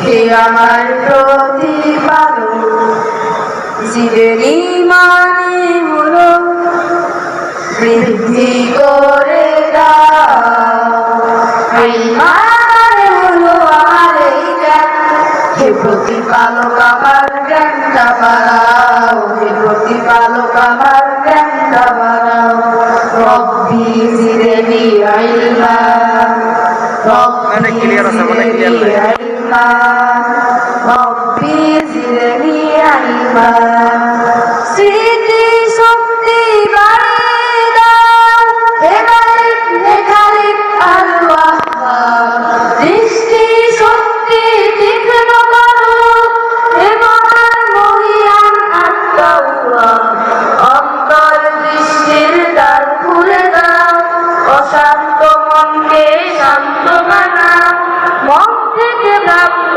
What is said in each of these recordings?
হে আমার প্রতিপালক জীবের ঈমানে হলো বৃদ্ধি করে দাও। ঈমানে হলো আমার এই জ্ঞান, হে প্রতিপালক আমার জ্ঞানটা বাড়াও, হে প্রতিপালক আমার জ্ঞানটা বাড়াও। রব্বি জিদনি ইলমা, রব্বি জিদনি ইলমা, রব্বি জিদনি ইলমা। স্মৃতি শক্তি বাড়িয়ে দাও, হে মালিক হে খালিক আল্লাহ। দৃষ্টি শক্তি তীক্ষ্ণ করো, হে মহান মহিয়ান আল্লাহ। অন্তর দৃষ্টির দ্বার খুলে দাও, অশান্ত মনকে শান্ত বানাও, মন থেকে প্রাপ্ত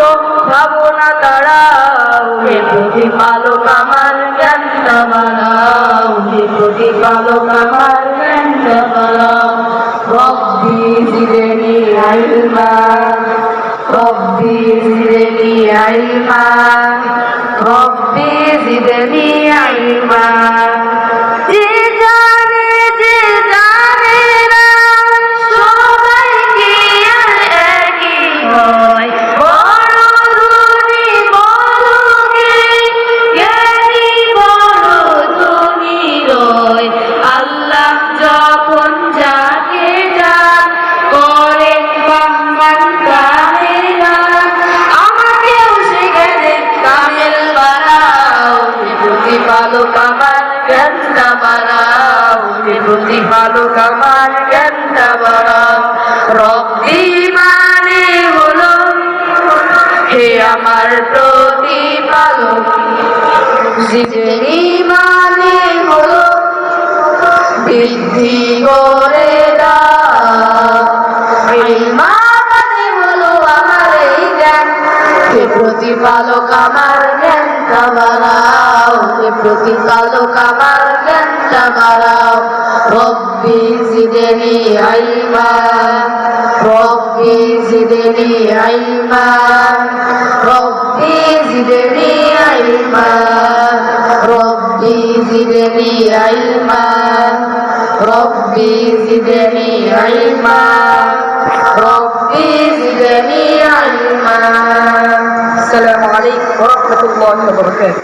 ভাবনা তাড়াও। হে প্রতিপালক আমার জ্ঞানটা বাড়াও, হে প্রতিপালক আমার জ্ঞানটা বাড়াও। রব্বি জিদনি ইলমা, রব্বি জিদনি ইলমা, রব্বি জিদনি ইলমা। যে জানে যে জানে না, সবাইকে আর একই হয়। বড় ধনী বড়কে, জ্ঞানী বড় ধনী রয়। আল্লাহ যখন যাকে যান করেন সম্মান কামেলা, আমাকেও সেখানে কামেল বানাও। হে প্রতিপালক আমার জ্ঞানটা বাড়াও, হে প্রতিপালক আমার জ্ঞানটা বাড়াও। রব্বি মানে হলো হে আমার প্রতিপালক, জিদনি মানে হলো বৃদ্ধি করে দাও। ইলমা মানে হলো আমার এই জ্ঞান, হে প্রতিপালক আমার জ্ঞানটা বাড়াও, হে প্রতিপালক আমার জ্ঞানটা বাড়াও। রব্বি জিদনি ইলমা, রব্বি জিদনি ইলমা, রব্বি জিদনি ইলমা, রব্বি জিদনি ইলমা, রব্বি জিদনি ইলমা, রব্বি জিদনি ইলমা। আসসালামু আলাইকুম ওয়া রাহমাতুল্লাহি ওয়া বারাকাতুহু।